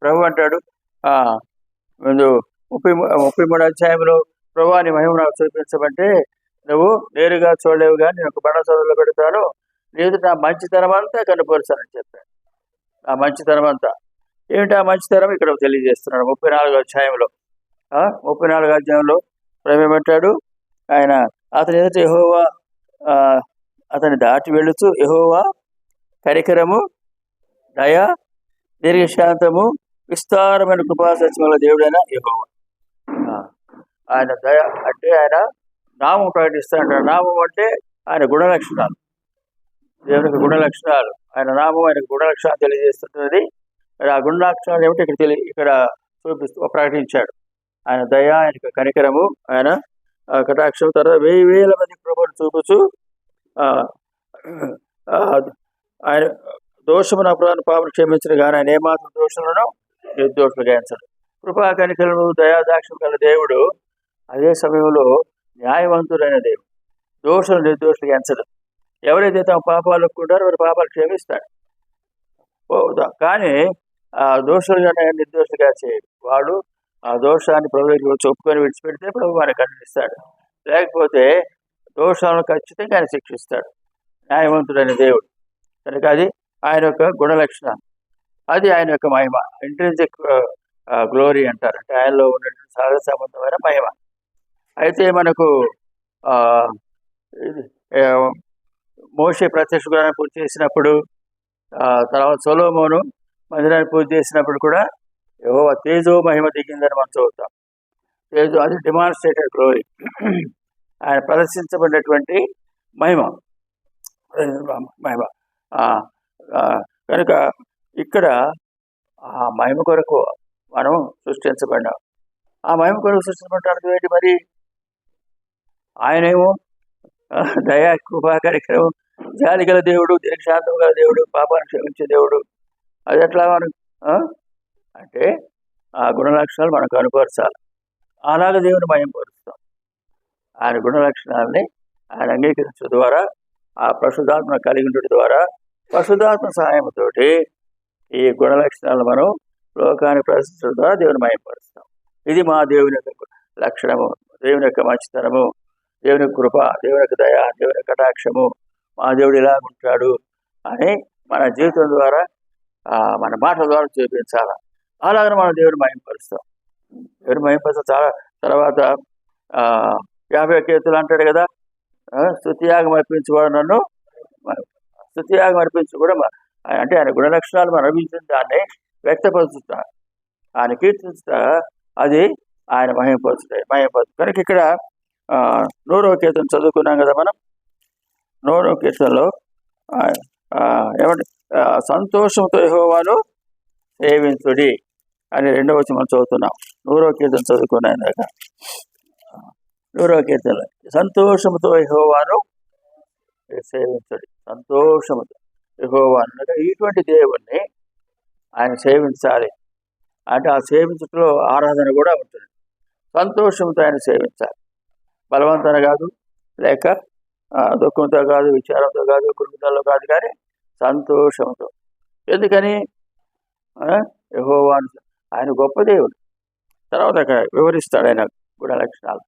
ప్రభు అంటాడు ముందు 33 అధ్యాయంలో ప్రభువాని మహిమ నాకు చూపించమంటే నువ్వు నేరుగా చూడలేవు కానీ నేను ఒక బండ చదువులో పెడతాను లేదు నా మంచితనం అంతా కనుపరుస్తానని చెప్పాను. ఆ మంచితనం అంతా ఏమిటి? ఆ మంచితనం ఇక్కడ తెలియజేస్తున్నాడు 34 అధ్యాయంలో. 34 అధ్యాయంలో ప్రభు ఏమంటాడు? ఆయన అతని ఎదుట యెహోవా అతని దాటి వెళుతూ యెహోవా కనికరము దయ దీర్ఘశాంతము విస్తారమైన కృపాసత్యముల దేవుడైన యెహోవా. ఆయన దయ అంటే ఆయన నామం ప్రకటిస్తాడు. నామం అంటే ఆయన గుణలక్షణాలు, దేవునికి గుణలక్షణాలు. ఆయన నామం ఆయనకు గుణలక్షణాలు తెలియజేస్తున్నది. ఆ గుణలక్షణాలు ఏమిటి ఇక్కడ చూపిస్తూ ప్రకటించాడు. ఆయన దయ, ఆయనకు కనికరము, ఆయన కటాక్షం. తర్వాత 1000 మంది ప్రభువును చూపుచు ఆయన దోషమును అపరాధ పాపను క్షమించిన కానీ ఆయన ఏమాత్రం దోషులను నిర్దోషులుగా ఎంచడు. కృపా కనికరము దయాదాక్షం గల దేవుడు అదే సమయంలో న్యాయవంతుడైన దేవుడు. దోషులు నిర్దోషులుగా ఎంచడు. ఎవరైతే తమ పాపాలు ఒప్పుకుంటారో వారి పాపాలు క్షమిస్తాడు. కానీ ఆ దోషులుగా నిర్దోషులుగా చేయడు. వాడు ఆ దోషాన్ని ప్రభువుకి వచ్చి ఒప్పుకొని విడిచిపెడితే ప్రభు వారిని ఖండిస్తాడు. లేకపోతే దోషాలను ఖచ్చితంగా ఆయన శిక్షిస్తాడు. న్యాయవంతుడైన దేవుడు కనుక అది ఆయన యొక్క గుణలక్షణాలు. అది ఆయన యొక్క మహిమ, ఇంట్రిన్సిక్ గ్లోరీ అంటారు. అంటే ఆయనలో ఉన్నటువంటి సహజ సంబంధమైన మహిమ. అయితే మనకు మోషే ప్రత్యక్ష గుడారాన్ని పూర్తి చేసినప్పుడు, తర్వాత సొలొమోను మందిరాన్ని పూర్తి చేసినప్పుడు కూడా యెహోవా తేజో మహిమ దిగిందని మనం చదువుతాం. తేజో అది డిమాన్స్ట్రేటెడ్ గ్లోరీ, ఆయన ప్రదర్శించబడినటువంటి మహిమ. కనుక ఇక్కడ ఆ మహిమ కొరకు మనం సృష్టించబడినాం. ఆ మహిమ కొరకు సృష్టించబడటానికి ఏంటి మరి? ఆయనేమో దయా కృపా కార్యక్రమం, జాలి గల దేవుడు, దీర్ఘశాంతం గల దేవుడు, పాపాన్ని క్షమించే దేవుడు. అది ఎట్లా మనం అంటే ఆ గుణలక్షణాలు మనకు అనుపరచాలి. అలాగే దేవుని మహిమపరుస్తాం. ఆయన గుణలక్షణాలని ఆయన అంగీకరించడం ద్వారా, ఆ పరిశుద్ధాత్మ కలిగి ఉండడం ద్వారా, పరిశుద్ధాత్మ సహాయంతో ఈ గుణలక్షణాలను మనం లోకాన్ని ప్రదర్శించడం ద్వారా దేవుని మహిమపరుస్తాం. ఇది మా దేవుని యొక్క లక్షణము, దేవుని యొక్క మంచితనము, దేవుని కృప, దేవుని యొక్క దయ, దేవుని కటాక్షము. మా దేవుడు ఇలా ఉంటాడు అని మన జీవితం ద్వారా, మన మాటల ద్వారా చూపించాలి. అలాగే మనం దేవుని మహిమపరుస్తాం. దేవుని మహిమపరుస్తాం. తర్వాత 50 కీర్తనలు అంటాడు కదా, స్తుతియాగం అర్పించేవాడు నన్ను, స్తుతియాగం అర్పించి కూడా అంటే ఆయన గుణలక్షణాలు మనం అర్పించిన దాన్ని వ్యక్తపరుచుతా, ఆయన కీర్తించుతా, అది ఆయన మహిమపరుచుతాయి. కనుక ఇక్కడ 100వ కీర్తన చదువుకున్నాం కదా మనం. 100వ కీర్తనలో ఏమంటే సంతోషంతో యెహోవాను సేవించుడి అని 2వ వచనం మనం చదువుతున్నాం. 100వ కీర్తన చదువుకున్నాం ఇందాక. 100వ కీర్తనలో సంతోషంతో యెహోవాను సేవించుడి, సంతోషముతో యెహోవాను. ఇటువంటి దేవుణ్ణి ఆయన సేవించాలి. అంటే ఆ సేవించటంలో ఆరాధన కూడా ఉంటుంది. సంతోషంతో ఆయన సేవించాలి. బలవంతంగా కాదు, లేక దుఃఖంతో కాదు, విచారంతో కాదు, కృతజ్ఞతలో కాదు, కానీ సంతోషంతో. ఎందుకని? యెహోవాను, ఆయన గొప్ప దేవుడు. తర్వాత వివరిస్తాడు ఆయన గుణలక్షణాలు.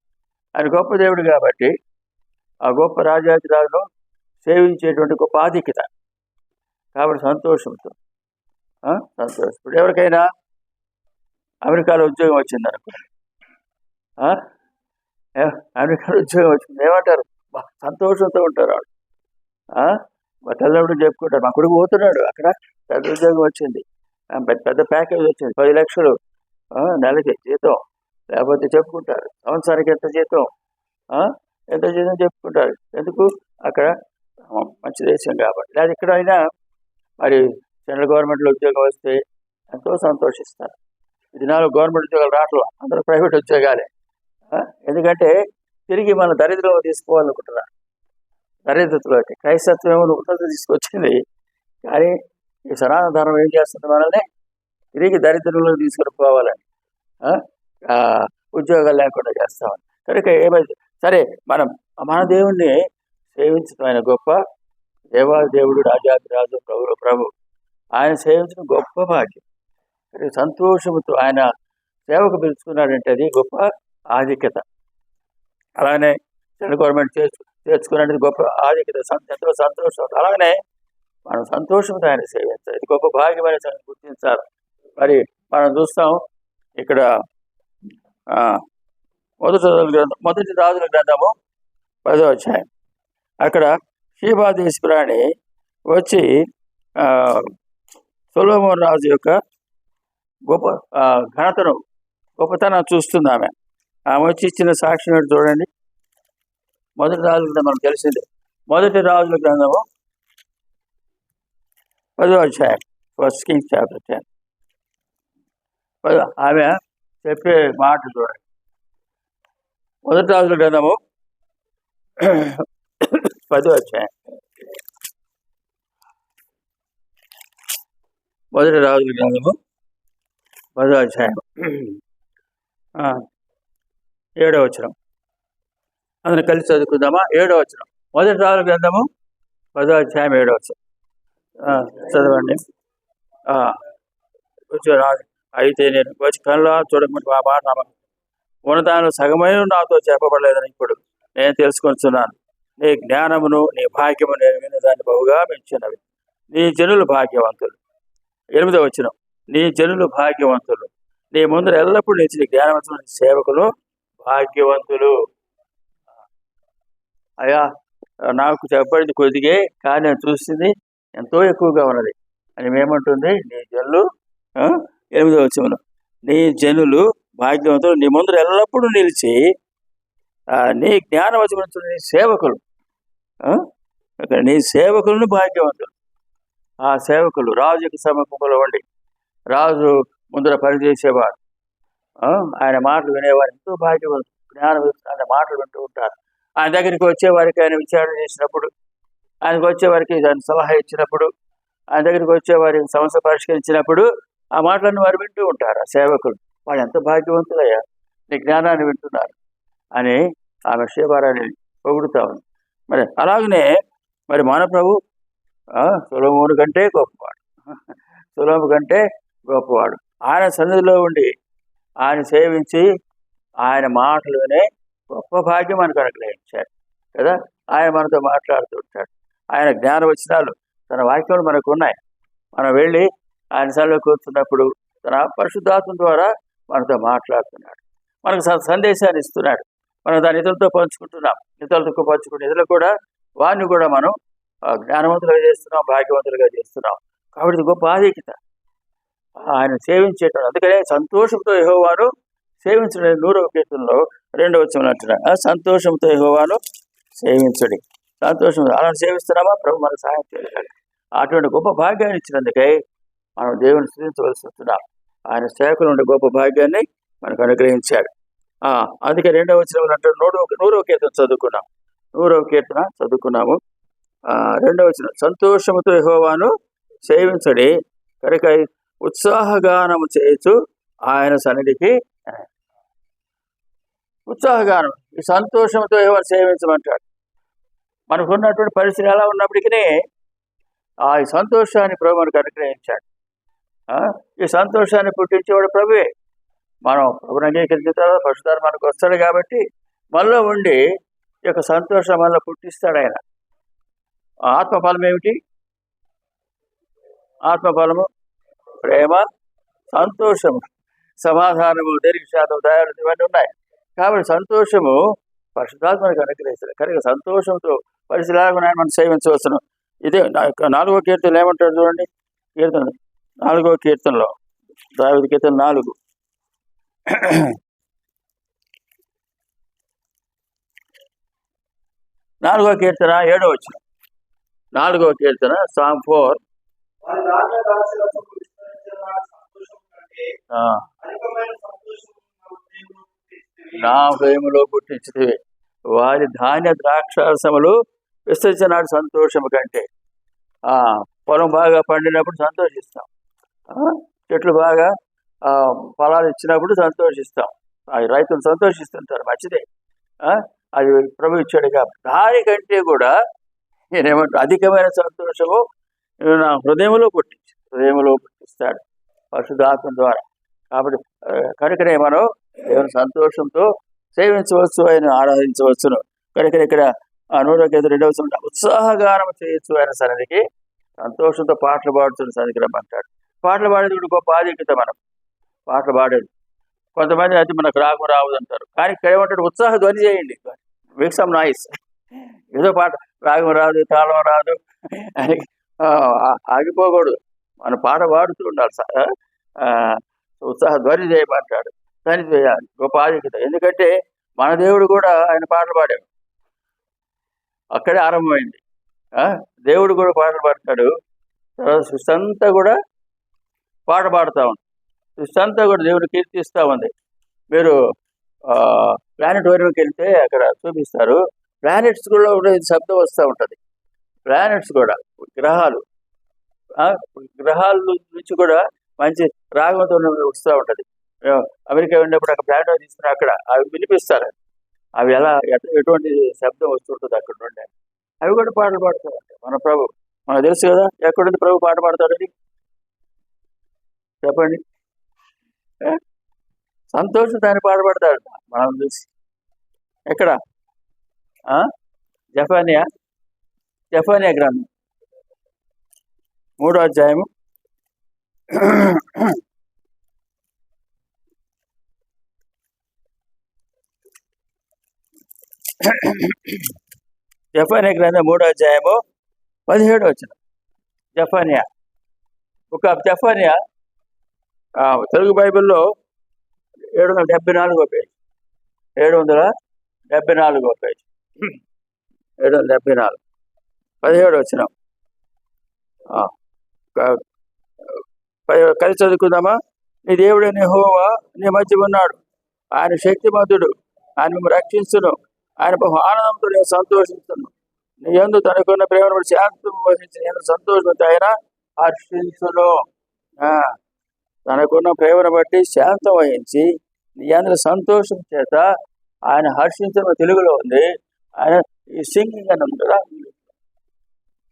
ఆయన గొప్ప దేవుడు కాబట్టి ఆ గొప్ప రాజాధిరాజును సేవించేటువంటి గొప్ప ఆధిక్యత. కాబట్టి సంతోషంతో ఇప్పుడు ఎవరికైనా అమెరికాలో ఉద్యోగం వచ్చిందనుకో, అమెరికాలో ఉద్యోగం వచ్చింది ఏమంటారు? సంతోషంతో ఉంటారు వాళ్ళు. తల్లిదండ్రులు చెప్పుకుంటారు, మా కొడుకు పోతున్నాడు అక్కడ, పెద్ద ఉద్యోగం వచ్చింది, పెద్ద ప్యాకేజ్ వచ్చింది, 10 లక్షలు నెలకి జీతం. లేకపోతే చెప్పుకుంటారు సంవత్సరానికి ఎంత జీతం చెప్పుకుంటారు. ఎందుకు? అక్కడ మంచి దేశం కాబట్టి. లేదా ఇక్కడ అయినా మరి సెంట్రల్ గవర్నమెంట్లో ఉద్యోగం వస్తే ఎంతో సంతోషిస్తారు. ఇది నాలుగు గవర్నమెంట్ ఉద్యోగాలు రావట్లేదు, అందరూ ప్రైవేట్ ఉద్యోగాలే. ఎందుకంటే తిరిగి మన దరిద్రంలో తీసుకోవాలనుకుంటున్నారు. దరిద్రతలోకి క్రైస్తత్వం ఏమో ఉన్నత తీసుకొచ్చింది, కానీ ఈ సనాతన ధర్మం ఏం చేస్తుంది? మనల్ని తిరిగి దరిద్రంలో తీసుకుని పోవాలని ఉద్యోగాలు లేకుండా చేస్తామని. కనుక ఏమైంది? సరే, మన దేవుణ్ణి సేవించడం ఆయన గొప్ప దేవాదేవుడు, రాజాదిరాజు, ప్రభువుల ప్రభు. ఆయన సేవించడం గొప్ప భాగ్యం. సంతోషంతో ఆయన సేవకు పిలుచుకున్నాడంటే అది గొప్ప ఆధిక్యత. అలానే సెంట్రల్ గవర్నమెంట్ చేర్చుకున్నది గొప్ప ఆధిక్యత, ఎంతో సంతోషం. అలాగనే మనం సంతోషంతో ఆయన సేవించాలి, ఇది గొప్ప భాగ్యమైన సంగతి గుర్తించాలి. మరి మనం చూస్తాం ఇక్కడ మొదటి రాజుల గ్రంథము 10వ అధ్యాయం. అక్కడ షీబా దేశపురాణి వచ్చి సొలొమోను రాజు యొక్క గొప్ప ఘనతను, గొప్పతనం చూస్తుంది. ఆమె వచ్చి ఇచ్చిన సాక్ష్యం ఏంటి చూడండి. మొదటి రాజుల గ్రంథం మనకు తెలిసిందే. మొదటి రాజుల గ్రంథము 10వ అధ్యాయం, 1 Kings chapter 10. ఆమె చెప్పే మాట చూడండి. మొదటి రాజుల గ్రంథము 10వ అధ్యాయం. మొదటి రాజుల గ్రంథము 10వ అధ్యాయం 7వ వచనం. అందరం కలిసి చదువుకుందామా? 7వ వచనం. మొదటి రాజుల గ్రంథము 10వ అధ్యాయం 7వ వచనం చదవండి. రాజు అయితే నేను వచ్చి కళ్ళ చూడకుండా ఆ మాట ఉన్నదానిలో సగమైన నాతో చెప్పబడలేదని ఇప్పుడు నేను తెలుసుకొనిచున్నాను. నీ జ్ఞానమును నీ భాగ్యము నేను విన్నదాన్ని బహుగా మెచ్చినవి. నీ జనులు భాగ్యవంతులు. 8వ వచనం. నీ జనులు భాగ్యవంతులు, నీ ముందర ఎల్లప్పుడూ నిలిచిన జ్ఞానవంతులు సేవకులు భాగ్యవంతులు. అయ్యా, నాకు చెప్పబడింది కొద్దిగే, కానీ నేను చూసింది ఎంతో ఎక్కువగా ఉన్నది అని ఏమంటుంది? నీ జనులు 8వ వచనం. నీ జనులు భాగ్యవంతులు, నీ ముందర ఎల్లప్పుడూ నిలిచి నీ జ్ఞానవచనం నీ సేవకులు. నీ సేవకులను భాగ్యవంతులు. ఆ సేవకులు రాజు యొక్క సమీపంలో ఉండి రాజు ముందర పనిచేసేవారు, ఆయన మాటలు వినేవారు ఎంతో భాగ్యవంతులు. జ్ఞానం ఆయన మాటలు వింటూ ఉంటారు. ఆయన దగ్గరికి వచ్చేవారికి ఆయన విచారణ చేసినప్పుడు, ఆయనకు వచ్చేవారికి ఆయన సలహా ఇచ్చినప్పుడు, ఆయన దగ్గరికి వచ్చేవారికి సమస్య పరిష్కరించినప్పుడు ఆ మాటలను వారు వింటూ ఉంటారు. ఆ సేవకులు వాళ్ళు ఎంత భాగ్యవంతులయ్యా, నీ జ్ఞానాన్ని వింటున్నారు అని ఆమె షేబారాన్ని పొగుడుతా ఉంది. మరి అలాగనే మరి మన ప్రభు సొలొమోను కంటే గొప్పవాడు, సొలొమోను కంటే గొప్పవాడు. ఆయన సన్నిధిలో ఉండి ఆయన సేవించి ఆయన మాటలు వినే గొప్ప భాగ్యం మనకు అనుగ్రహించాడు కదా. ఆయన మనతో మాట్లాడుతూ ఉంటాడు. ఆయన జ్ఞానవచనాలు తన వాక్యాలు మనకు ఉన్నాయి. మనం వెళ్ళి ఆయన సన్నిధిలో కూర్చున్నప్పుడు తన పరిశుద్ధాత్మ ద్వారా మనతో మాట్లాడుతున్నాడు, మనకు సందేశాన్ని ఇస్తున్నాడు. మనం దాని ఇతరులతో పంచుకుంటున్నాం. ఇతరులతో పంచుకునే ఇతరులు కూడా వారిని కూడా మనం జ్ఞానవంతులుగా చేస్తున్నాం, భాగ్యవంతులుగా చేస్తున్నాం. కాబట్టి ఇది గొప్ప ఆధిక్యత ఆయన సేవించేటప్పుడు. అందుకనే సంతోషంతో యెహోవాను సేవించడం 100వ కీర్తనలో 2వ వచనం అంటున్నాడు. సంతోషంతో యెహోవాను సేవించడి. సంతోషం అలా సేవిస్తున్నామా? ప్రభు మనకు సహాయం చేయాలి. అటువంటి గొప్ప భాగ్యాన్ని ఇచ్చినందుకై మనం దేవుని స్తుతించవలసి వస్తున్నాం. ఆయన సేవకులు ఉండే గొప్ప భాగ్యాన్ని మనకు అనుగ్రహించాడు. అందుకే 2వ వచనం అంటే 100వ కీర్తన చదువుకున్నాం. 100వ కీర్తన చదువుకున్నాము. 2వ వచనం. సంతోషముతో యెహోవాను సేవించడి, కనుక ఉత్సాహగానము చేయొచ్చు ఆయన సన్నిధికి. ఉత్సాహగానం, ఈ సంతోషంతో యెహోవాను సేవించమంటాడు. మనకున్నటువంటి పరిస్థితి ఎలా ఉన్నప్పటికీ ఆ సంతోషాన్ని ప్రభు మనకు అనుగ్రహించాడు. ఈ సంతోషాన్ని పుట్టించేవాడు ప్రభువే. మనం ప్రభుని అంగీకరించిన తర్వాత పరిశుద్ధాత్మ మనకు వస్తాడు కాబట్టి మనలో ఉండి ఈ యొక్క సంతోషం మనలో పుట్టిస్తాడు ఆయన. ఆత్మఫలం ఏమిటి? ఆత్మఫలము ప్రేమ, సంతోషము, సమాధానము, దీర్ఘశాంతము, దయాళుత, ఇవన్నీ ఉన్నాయి. కాబట్టి సంతోషము పరిశుద్ధాత్మ మనకు అనుగ్రహిస్తాడు. కనుక సంతోషంతో పరిశుద్ధాత్మ మనం సేవించవచ్చును. ఇదే 4వ కీర్తనలు ఏమంటాడు చూడండి. కీర్తన 4వ కీర్తనలో దావీదు కీర్తన 4. 4వ కీర్తన 7వ వచనం. 4వ కీర్తన Psalm 4. నా హృదయములో పుట్టించితే వారి ధాన్య ద్రాక్షారసములు విస్తరించినాడు సంతోషము కంటే. పొలం బాగా పండినప్పుడు సంతోషిస్తాం, చెట్లు బాగా ఫలాలు ఇచ్చినప్పుడు సంతోషిస్తాం. రైతులు సంతోషిస్తుంటారు, మంచిదే. అది ప్రభు ఇచ్చాడు కాబట్టి దానికంటే కూడా నేనేమంటా అధికమైన సంతోషము నా హృదయంలో పుట్టిస్తాడు. పరిశుద్ధాత్మ ద్వారా. కాబట్టి కనుకనే మనం దేవుని సంతోషంతో సేవించవచ్చు, ఆయన ఆరాధించవచ్చును. కనుక ఇక్కడ 102వ ఉత్సాహగానం చేయొచ్చు ఆయన సన్నిధికి, సంతోషంతో పాటలు పాడుతున్న సన్నిధికి రమ్మంటాడు. పాటలు పాడేది కూడా గొప్ప ఆధిక్యత. మనం పాటలు పాడేది కొంతమంది అయితే మనకు రావద్దు అంటారు, కానీ ఇక్కడ ఏమంటాడు, ఉత్సాహ ధ్వని చేయండి, మేక్ సమ్ నాయిస్. ఏదో పాట రాగం రాదు, తాళం రాదు అని ఆగిపోకూడదు, మన పాట పాడుతూ ఉండాలి. ఉత్సాహ ధ్వని చేయమంటాడు, ధ్వని చేయాలి, గొప్ప ఆధిక్యత. ఎందుకంటే మన దేవుడు కూడా ఆయన పాటలు పాడాడు, అక్కడే ఆరంభమైంది. దేవుడు కూడా పాటలు పాడతాడు, సృష్టి అంతా కూడా పాట పాడుతూ ఉంది, సృష్టి అంతా కూడా దేవుడు కీర్తిస్తూ ఉంది. మీరు ప్లానెటోరియంకి వెళ్తే అక్కడ చూపిస్తారు, ప్లానెట్స్ కూడా శబ్దం వస్తూ ఉంటుంది. ప్లానెట్స్ కూడా, గ్రహాల నుంచి కూడా మంచి రాగంతో వస్తూ ఉంటుంది. అమెరికా వెళ్ళినప్పుడు అక్కడ ప్లానెట్ తీసుకుని అక్కడ అవి వినిపిస్తారు, అవి ఎటువంటి శబ్దం వస్తుంటుంది అక్కడ నుండి, అవి కూడా పాటలు పాడుతూ ఉంటాయి. మన ప్రభు మనకు తెలుసు కదా, ఎక్కడుంది ప్రభు పాట పాడతాడని చెప్పండి. సంతోషంతో ఆయన పాట పాడతాడు, మనం చూసి. ఎక్కడ? జఫన్యా గ్రంథం 3వ అధ్యాయము 17వ వచనం. జఫన్యా, బుక్ ఆఫ్ జఫన్యా, తెలుగు బైబిల్లో 774వ పేజ్, 774వ పేజ్, 774, 17వ వచనం. కలిసి చదువుకుందామా? నీ దేవుడైన యెహోవా నీ మధ్య ఉన్నాడు, ఆయన శక్తిమంతుడు, ఆయన మిమ్మల్ని రక్షించును, ఆయన బహు ఆనందంతో నేను సంతోషించును, నీ యందు తనకున్న ప్రేమను బట్టి శాంతం వహించి నేను సంతోషంతో ఆయన హర్షించును. తనకున్న ప్రేమను బట్టి శాంతం వహించి నీ యందు సంతోషం చేత ఆయన హర్షించడం తెలుగులో ఉంది. ఆయన ఈ సింగింగ్ అని ఉంది కదా,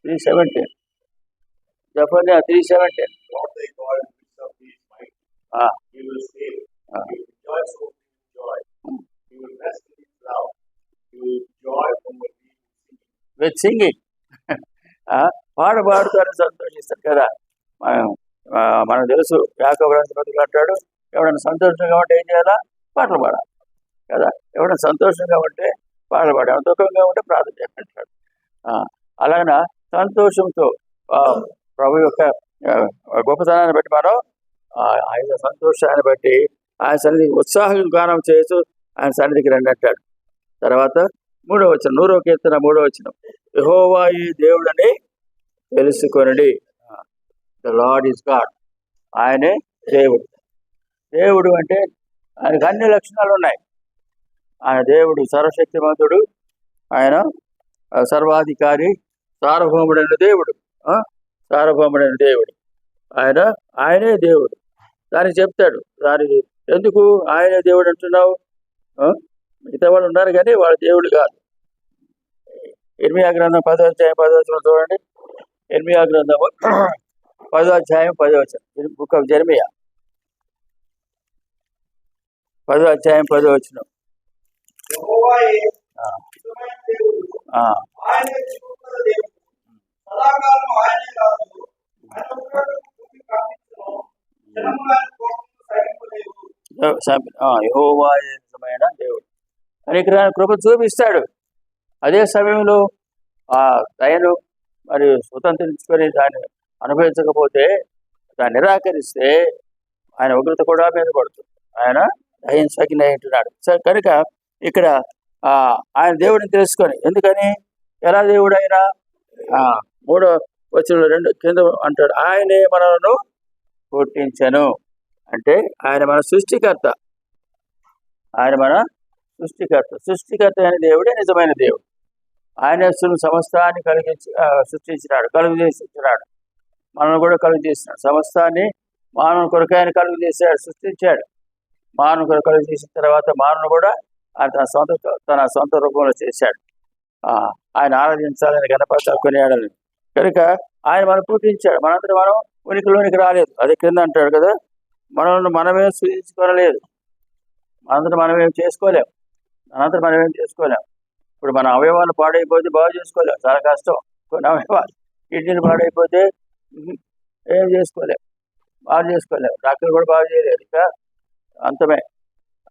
3:17, జఫన్యా 3:17. విత్ సింగింగ్, పాట పాడుతారని సంతోషిస్తారు కదా. మనకు తెలుసు, యాకోబు రాసిన అంటాడు, ఎవడైనా సంతోషంగా ఉంటే ఏం చేయాలా? పాటలు పాడాలి కదా. ఎవరైనా సంతోషంగా ఉంటే పాటలు పాడాలి, దుఃఖంగా ఉంటే ప్రార్థన చేయాలంటాడు. అలాగన సంతోషంతో ప్రభు యొక్క గొప్పతనాన్ని బట్టి మనం ఆయన సంతోషాన్ని బట్టి ఆయన సన్నిధికి ఉత్సాహం గానం చేయొచ్చు, ఆయన సన్నిధికి రండి అంటాడు. తర్వాత 3వ వచనం, 100వ కీర్తన 3వ వచనం. యెహోవా ఈ దేవుడని తెలుసుకొనుడి, ద లార్డ్ ఈజ్ గాడ్. ఆయనే దేవుడు. దేవుడు అంటే ఆయనకు అన్ని లక్షణాలు ఉన్నాయి. ఆయన దేవుడు సర్వశక్తిమంతుడు, ఆయన సర్వాధికారి, సార్వభౌముడైన దేవుడు, సార్వభౌముడైన దేవుడు. ఆయనే దేవుడు. దానికి చెప్తాడు, దానికి ఎందుకు ఆయనే దేవుడు అంటున్నావు? మిగతా వాళ్ళు ఉన్నారు కానీ వాళ్ళ దేవుడు కాదు. ఇర్మియా గ్రంథం 10వ అధ్యాయం 10వ వచనం చూడండి. ఇర్మియా గ్రంథము 10వ అధ్యాయం 10వ వచనం, బుక్ ఆఫ్ జెర్మియా 10వ అధ్యాయం 10వ వచనం. యెహోవా నిజమైన దేవుడు అని కృప చూపిస్తాడు. అదే సమయంలో ఆ దయను మరియు స్వతంత్రించుకొని దాన్ని అనుభవించకపోతే, దాన్ని నిరాకరిస్తే ఆయన ఉగ్రత కూడా మీద పడుతుంది. ఆయన దహించకిన అంటున్నాడు. సరే, కనుక ఇక్కడ ఆయన దేవుడిని తెలుసుకొని, ఎందుకని, ఎలా దేవుడు అయినా 3వ వచనంలో 2 కింద అంటాడు, ఆయనే మనలను పుట్టించెను. అంటే ఆయన మన సృష్టికర్త, ఆయన మన సృష్టికర్త. సృష్టికర్త అయిన దేవుడే నిజమైన దేవుడు. ఆయన సమస్తాన్ని సృష్టించినాడు, కలుగు చేసినాడు. మనల్ని కూడా కలుగు చేసినాడు. సమస్తాన్ని మానవుని కొరకు ఆయన కలుగు చేశాడు, సృష్టించాడు. మానవుని కొరకు కలుగు చేసిన తర్వాత మానవుని కూడా ఆయన తన సొంత రూపంలో చేశాడు. ఆయన ఆరాధించాలని, గణపరచాలని, కొనియాడాలని. కనుక ఆయన మనం పుట్టించాడు. మనంతా మనం ఉనికిలోనికి రాలేదు. అది కింద అంటాడు కదా, మనమే సృజించుకోలేదు, మనంతట మనమేం చేసుకోలేం, మనంతట మనమేం చేసుకోలేం. ఇప్పుడు మన అవయవాలు పాడైపోతే బాగు చేసుకోలేం, చాలా కష్టం. కొన్ని అవయవాలు కిడ్నీలు పాడైపోతే ఏం చేసుకోలేం, బాగు చేసుకోలేం, డాక్టర్లు కూడా బాగు చేయలేదు, ఇంకా అంతమే.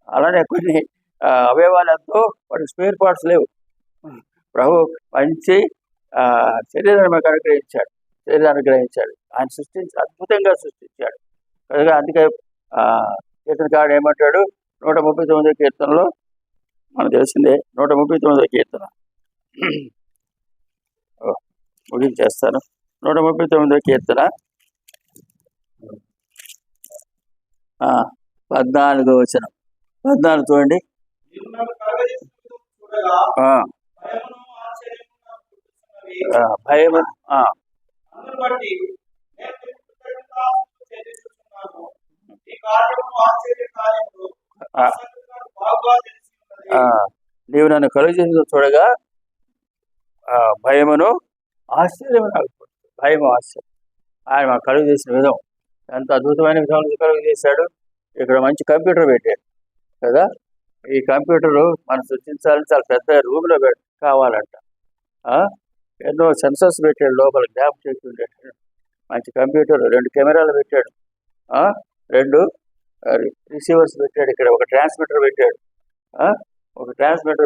అలానే కొన్ని అవయవాలు ఎంతో వాటికి స్పేర్ పార్ట్స్ లేవు. ప్రభు మంచి శరీరాన్ని మనకు అనుగ్రహించాడు, ఆయన అద్భుతంగా సృష్టించాడు. కనుక అందుకే కీర్తనకారుడు ఏమంటాడు 139వ కీర్తనలో, మనకు తెలిసిందే 139వ కీర్తన ముగించేస్తాను. 139వ కీర్తన 14వ వచనం. 14 చూడండి. భయము నీవు నన్ను కలుగజేసి చూడగా భయమును ఆశ్చర్యము నాకు. భయము ఆశ్చర్యం ఆయన మాకు కలుగు చేసిన విధం ఎంత అద్భుతమైన విధానం కలుగు చేశాడు. ఇక్కడ మంచి కంప్యూటర్ పెట్టాడు కదా. ఈ కంప్యూటరు మనం సృష్టించాలని చాలా పెద్ద రూమ్లో కావాలంట. ఎన్నో సెన్సర్స్ పెట్టాడు, లోపల జ్ఞాపకం చేస్తుంటాడు. మంచి కంప్యూటర్, 2 కెమెరాలు పెట్టాడు, 2 రిసీవర్స్ పెట్టాడు, ఇక్కడ ఒక ట్రాన్స్మిటర్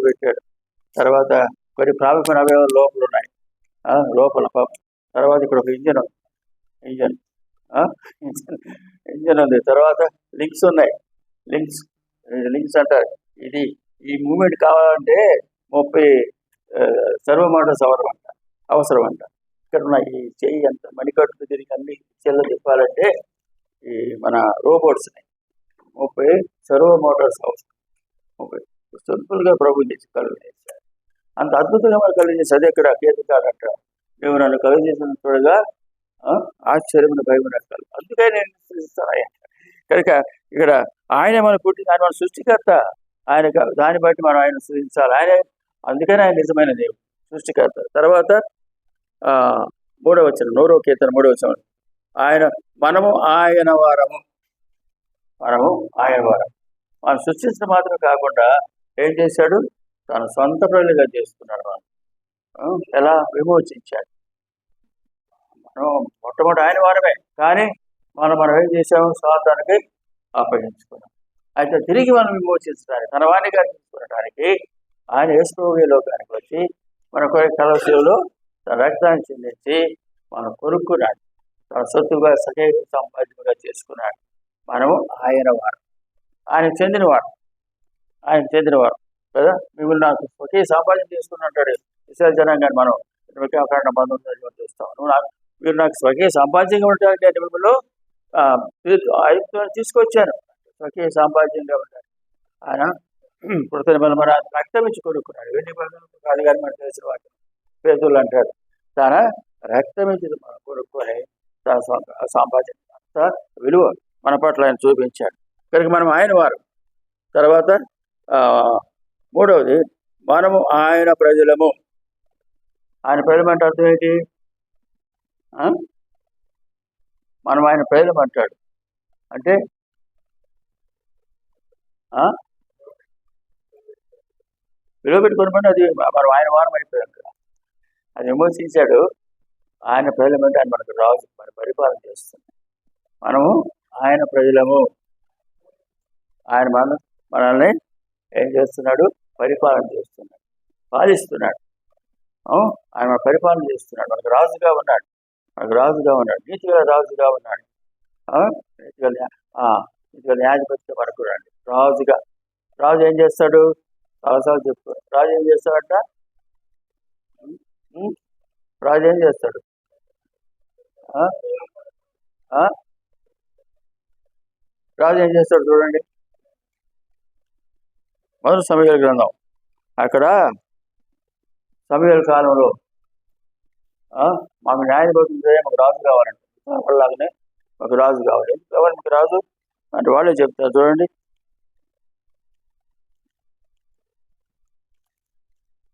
పెట్టాడు, తర్వాత కొన్ని ప్రాముఖ్యమైన అవయవాలు లోపల ఉన్నాయి, లోపల. తర్వాత ఇక్కడ ఒక ఇంజన్ ఉంది, తర్వాత లింక్స్ ఉన్నాయి, లింక్స్ అంటారు. ఈ మూమెంట్ కావాలంటే 30 సర్వో మోటార్స్ అవసరం అంట. ఇక్కడ ఉన్న ఈ చెయ్యి అంత మణికట్టు తిరిగి అన్ని చెల్ల తిప్పాలంటే ఈ మన రోబోట్స్ని 30 సర్వో మోటార్స్ అవసరం. 30 సింపుల్గా ప్రభు చేసి కలుగు చేశాడు. అంత అద్భుతంగా మనం కలుగు చేసి అదే ఇక్కడ కీర్తనకారుడు నువ్వు నన్ను కలుగు చేసిన చూడగా ఆశ్చర్యమైన భయమునక్కలు. అందుకే నేను సృష్టిస్తాను. కనుక ఇక్కడ ఆయనే మన పుట్టిన, ఆయన మన సృష్టికర్త. ఆయన దాన్ని బట్టి మనం ఆయన సృష్టించాలి. అందుకనే ఆయన నిజమైన దేవుడు, సృష్టికర్త. తర్వాత 3వ వచనం, 100వ కీర్తన 3వ వచనం, మనము ఆయన వారము. మనం సృష్టించడం మాత్రం కాకుండా ఏం చేశాడు, తన సొంత ప్రజలుగా చేసుకున్నాడు. మనం ఎలా విమోచించాడు. మనం మొట్టమొదటి ఆయన వారమే, కానీ మనం ఏం చేసాము, స్వార్థానికి అప్పగించుకున్నాం. అయితే తిరిగి మనం విమోచించడానికి, తన వాణిగా తీసుకునడానికి ఆయన యేసు లోకానికి వచ్చి మన కలవశిలో తన రక్తాన్ని చెందించి మనం కొనుక్కున్నాడు, తన సొత్తుగా సజీవ సంపాద్యంగా చేసుకున్నాడు. మనము ఆయన వారు, ఆయన చెందినవాడు కదా. మిమ్మల్ని నాకు ఒకే సంపాదన చేసుకున్నట్టాడు ఇస్రాయేల్ జనాంగాన్ని. మనం 21 చూస్తాం. మీరు నాకు స్వకీయ సంపాద్యంగా ఉంటారు, నేను మిమ్మల్ని తీసుకొచ్చాను, స్వకీయ సంపాద్యంగా ఉంటారు. ఆయన కృత మన రక్తం ఇచ్చి కొనుక్కున్నాడు. వెండి బంగారం కాదు కానీ మనకు తెలిసిన వాటి పేదలు అంటారు. తన రక్తం ఇచ్చి మనం కొనుక్కొని తన సంపాద్యం విలువ మన పట్ల ఆయన చూపించాడు. కనుక మనం ఆయన వారు. తర్వాత 3వది, మనము ఆయన ప్రజలము. ఆయన ప్రజలం అంటే అర్థం ఏంటి? మనం ఆయన ప్రజలం అంటాడు అంటే విలువ పెట్టుకుని అది మనం ఆయన వారం అయిపోయాం కదా. అది విమోచించాడు. ఆయన ప్రజలం అంటే ఆయన మనకు రాజు, మన పరిపాలన చేస్తుంది. మనము ఆయన ప్రజలము. ఆయన మనల్ని ఏం చేస్తున్నాడు, పరిపాలన చేస్తున్నాడు, పాలిస్తున్నాడు. ఆయన మన పరిపాలన చేస్తున్నాడు, మనకు రాజుగా ఉన్నాడు, నీతిగా రాజుగా ఉన్నాడు, నీతిగా న్యాయపతిగా మనకు రండి రాజుగా. రాజు ఏం చేస్తాడు, చాలాసార్లు చెప్తాడు. రాజు ఏం చేస్తాడంట, రాజు ఏం చేస్తాడు, రాజు ఏం చేస్తాడు చూడండి. మొదటి సమూయేలు గ్రంథం, అక్కడ సమూయేలు కాలంలో మాకు న్యాయపతి మాకు రాజు కావాలంటే, వాళ్ళలాగానే మాకు రాజు కావాలి. ఎవరు మీకు రాజు అంటే వాళ్ళే చెప్తారు చూడండి.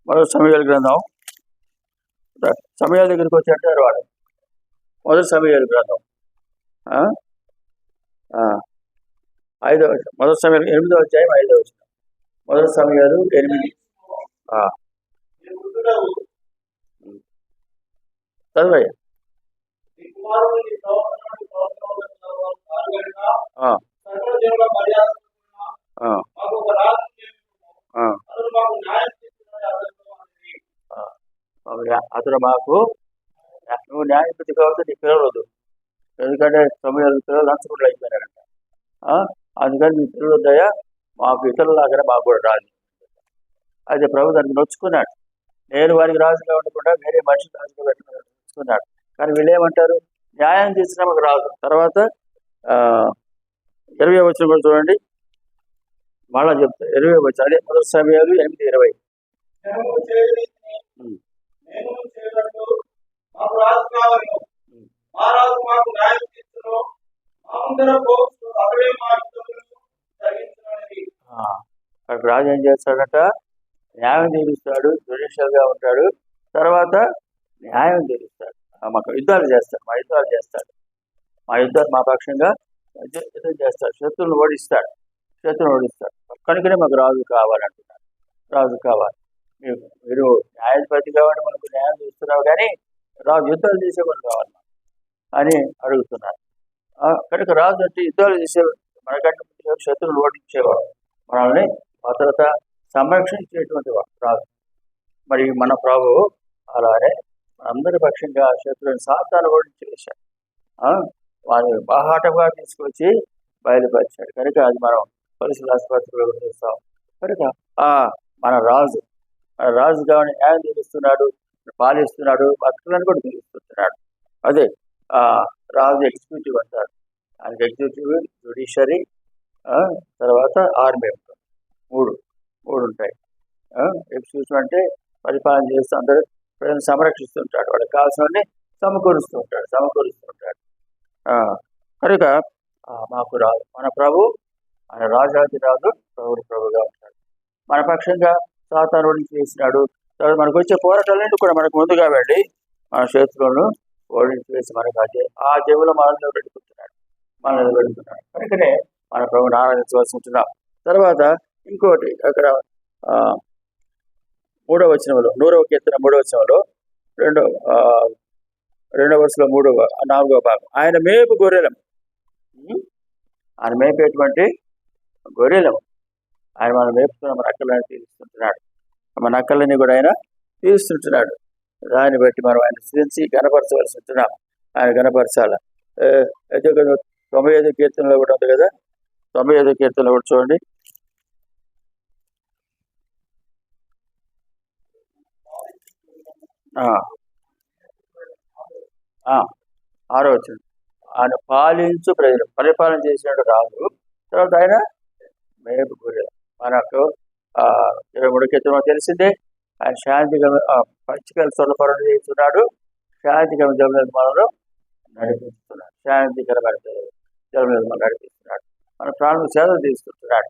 మొదటి సమూయేలు గ్రంథం, సమూయేలు దగ్గరికి వచ్చి అంటారు వాడు. మొదటి సమూయేలు గ్రంథం మొదటి సమయాలు 8వ అధ్యాయం 5వ వచనం. మొదటి సమయాలు 8. చదువయ్యా. అతను మాకు, నువ్వు న్యాయపతి కాబట్టి నీ పిల్లలు వద్దు, ఎందుకంటే 9 పిల్లలు లంచకుండా అయిపోయినారంట. అందుకని మీ పిల్లలు వద్దయా, మాకు ఇతరులాగానే మాకు కూడా రాజు. అయితే ప్రభు దానికి నొచ్చుకున్నాడు. నేను వారికి రాజుగా ఉండకుండా వేరే మనిషి రాజుగా పెట్టమని నొచ్చుకున్నాడు. కానీ వీళ్ళు ఏమంటారు, న్యాయం తీసిన మాకు రాదు. తర్వాత 20వ వచనం కూడా చూడండి, మళ్ళా చెప్తారు. 20వ వచనం, అదే మొదటి సమయాలు 8:20. అక్కడ రాజు ఏం చేస్తాడట, న్యాయం తీరుస్తాడు, జ్యుడిషియల్ గా ఉంటాడు. తర్వాత న్యాయం తీరుస్తాడు. మాకు యుద్ధాలు చేస్తాడు, మా యుద్ధాలు మా పక్షంగా యుద్ధం చేస్తాడు, శత్రువులను ఓడిస్తాడు. కనుకనే మాకు రాజు కావాలంటున్నాడు. రాజు కావాలి, మీరు న్యాయాధిపతి కావాలి, మనకు న్యాయం చేస్తున్నావు, కానీ రాజు యుద్ధాలు చేసేవాడు కావాలి అని అడుగుతున్నారు. కనుక రాజు అంటే యుద్ధాలు చేసేవాడు, మనకంటే శత్రువులు ఓడించేవాడు, మనల్ని భద్రత సంరక్షించేటువంటి వాడు రాజు. మరి మన ప్రభు అలానే అందరి పక్షంగా శత్రువుని సాతాను ఓడించి వేశాడు, వారిని బాహాటంగా తీసుకొచ్చి బయలుపరిచాడు. కనుక అది మనం పరిశుద్ధ ఆసుపత్రిలో చూస్తాం. కనుక మన రాజు కావాలని న్యాయం తీరుస్తున్నాడు, పాలిస్తున్నాడు, భక్తులను కూడా తీరుస్తున్నాడు. అదే రాజు ఎగ్జిక్యూటివ్ అంటారు. ఆయనకి ఎగ్జిక్యూటివ్, జ్యుడిషియరీ, తర్వాత ఆర్మీ ఉంటుంది. మూడు ఉంటాయి. ఎగ్జిక్యూటివ్ అంటే పరిపాలన చేస్తూ అందరూ ప్రజలను సంరక్షిస్తుంటాడు, వాళ్ళకి కావాల్సినవన్నీ సమకూరుస్తూ ఉంటాడు. కనుక మాకు రాజు, మన ప్రభు, ఆయన రాజాది రాజు, ప్రభుగా ఉంటాడు. మన పక్షంగా సాతాను ఓడించి వేసినాడు. తర్వాత మనకు వచ్చే పోరాటాలన్నీ కూడా మనకు ముందుగా వెళ్ళి మన శత్రువులను ఓడించి వేసి మనకు ఆ జైవులో మనల్ని పెట్టుకుంటున్నాడు. కనుకనే మన ప్రభుని ఆరాధించవలసి ఉంటున్నాం. తర్వాత ఇంకోటి అక్కడ 3వ వచనంలో, 100వ కీర్తన 3వ వచనంలో 2వ వరుసలో 4వ భాగం, ఆయన మేపు గొర్రెలం, ఆయన మేపేటువంటి గొర్రెలం, ఆయన మనం మేపుతున్న మన అక్కలని తీరుస్తుంటున్నాడు. మన అక్కలని కూడా ఆయన తీరుస్తుంటున్నాడు. దాన్ని బట్టి మనం ఆయన స్థిరించి గణపరచవలసి ఉంటున్నాం. ఆయన గణపరచాల. అయితే 95వ కీర్తనలో కూడా ఉంది కదా, 95వ కీర్తనలో కూడా చూడండి. ఆరో వచ్చింది, ఆయన పాలించు ప్రజలు, పరిపాలన చేసినట్టు రాజు. తర్వాత ఆయన మేపు గొర్రెలు. మనకు 23వ కీర్తనలో తెలిసిందే, ఆయన పచ్చికల సొలపరణ చేస్తున్నాడు, శాంతికరమైన జలనిర్మాణంలో నడిపిస్తున్నాడు, శాంతికరమైన జలనిర్మాణం నడిపిస్తున్నాడు, మన ప్రాణం సేవ తీసుకుంటున్నాడు,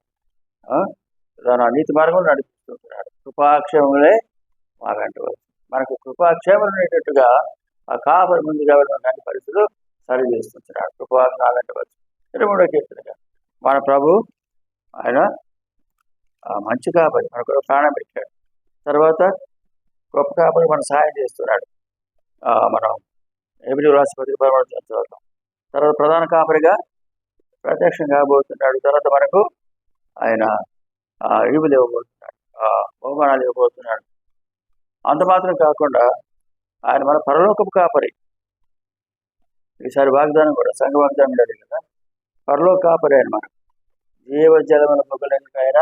తన నీతి మార్గంలో నడిపిస్తుంటున్నాడు. కృపాక్షేమములే మా వెంట వచ్చు. మనకు కృపాక్షేమం ఉండేటట్టుగా ఆ కాపరి ముందుగా వెళ్ళిన పరిస్థితులు సరి చేస్తుంటున్నాడు. కృపాక్ష వెంట వచ్చు. 23వ కీర్తనగా మన ప్రభు ఆయన మంచి కాపరి, మనకు ప్రాణం పెట్టాడు. తర్వాత గొప్ప కాపరి మనం సహాయం చేస్తున్నాడు. మనం ఎబ్రీ రాష్ట్రపతి చదువుతాం. తర్వాత ప్రధాన కాపరిగా ప్రత్యక్షం కాబోతున్నాడు. తర్వాత మనకు ఆయన ఈవులు ఇవ్వబోతున్నాడు, బహుమానాలు ఇవ్వబోతున్నాడు. అంత మాత్రం కాకుండా ఆయన మన పరలోకపు కాపరి. ఈసారి వాగ్దానం కూడా సంఘ వాగ్దానం లేదు కదా, పరలోక కాపరి ఆయన మనకు జీవజలముల మొగలకి ఆయన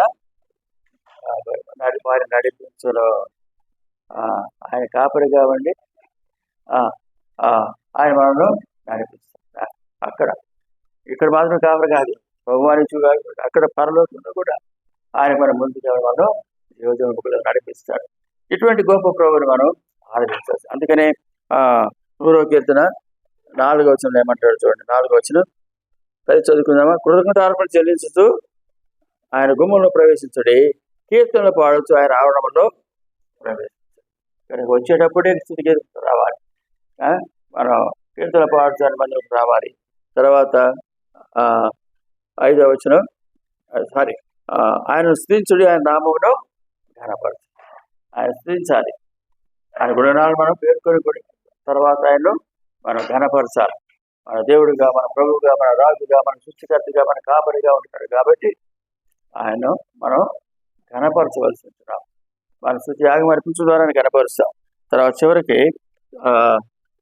వారి నడిపించలో ఆయన కాపరి కావండి. ఆయన మనను నడిపిస్తారు. ఇక్కడ మాత్రం కాపరి కాదు, భగవానిచు కాదు, అక్కడ పరలోకంలో కూడా ఆయన మన ముందుగా మనం జీవజల మొగలు నడిపిస్తాడు. ఇటువంటి గొప్ప ప్రభువుని మనం ఆరాధించాలి. అందుకనే 100వ కీర్తన 4వ వచనంలో ఏమంటాడు చూడండి. 4వ వచనం పది చదువుకుందామా. కృతజ్ఞత అర్పణ చెల్లించుతూ ఆయన గుమ్మంలో ప్రవేశించుడి, కీర్తనలు పాడుతూ ఆయన ఆవరణంలో ప్రవేశించాడు. ఇక్కడికి వచ్చేటప్పుడే స్థితి కీర్తన రావాలి, మనం కీర్తన పాడుతాన్ని మందికి రావాలి. తర్వాత 5వ వచనం, సారీ, ఆయన స్తుతించుడి, ఆయన నామమును ఘనపరచు. ఆయన స్తుతించాలి, ఆయన గుణనాలు మనం పేర్కొని తర్వాత ఆయన్ను మనం ఘనపరచాలి. మన దేవుడిగా, మన ప్రభువుగా, మన రాజుగా, మన సృష్టికర్తగా, మన కాపరిగా ఉంటాడు కాబట్టి ఆయన మనం ఘనపరచవలసి ఉంటున్నాం. మన స్తుతి యాగం అర్పించడం ద్వారా ఘనపరుస్తాం. తర్వాత చివరికి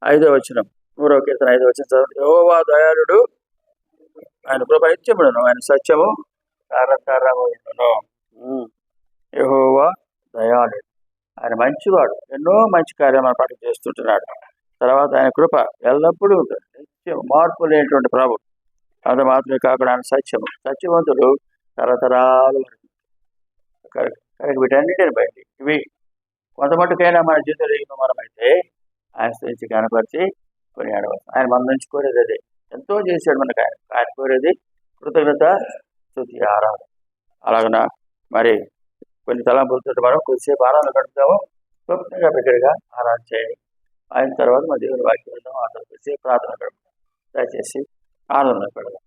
5వ వచనం, 3వ కీర్తన 5వ వచనం చదవండి. యెహోవా దయాళుడు, ఆయన కృప నిత్యమును, ఆయన సత్యము తరతరములను. యెహోవా దయాళుడు, ఆయన మంచివాడు, ఎన్నో మంచి కార్యాలు మన పట్ల చేస్తుంటున్నాడు. తర్వాత ఆయన కృప ఎల్లప్పుడూ ఉంటుంది, నిత్యం మార్పు లేనటువంటి ప్రభు. అంత మాత్రమే కాకుండా ఆయన సత్యవంతుడు తరతరాలు. కనుక వీటన్నిటిని బయట ఇవి కొంతమట్టుకైనా మన జీవితంలో మనమైతే ఆయన స్థితి కనపరిచి కొనియాడవచ్చు. ఆయన మన నుంచి కోరేది అదే, ఎంతో చేశాడు మనకు. ఆయన కోరేది కృతజ్ఞత, స్తుతి, ఆరాధన. అలాగన మరి కొన్ని తలంపులతో మనం కొద్దిసేపు ఆరాధన గడుపుతాము. క్లుప్తంగా బిగ్గరగా ఆరాధన చేయండి. అయిన తర్వాత మన దేవుని వాక్యం విందాం. ఆ తర్వాత కొద్దిసేపు ప్రార్థన గడుపుతాం. దయచేసి ఆరాధన పెడదాం.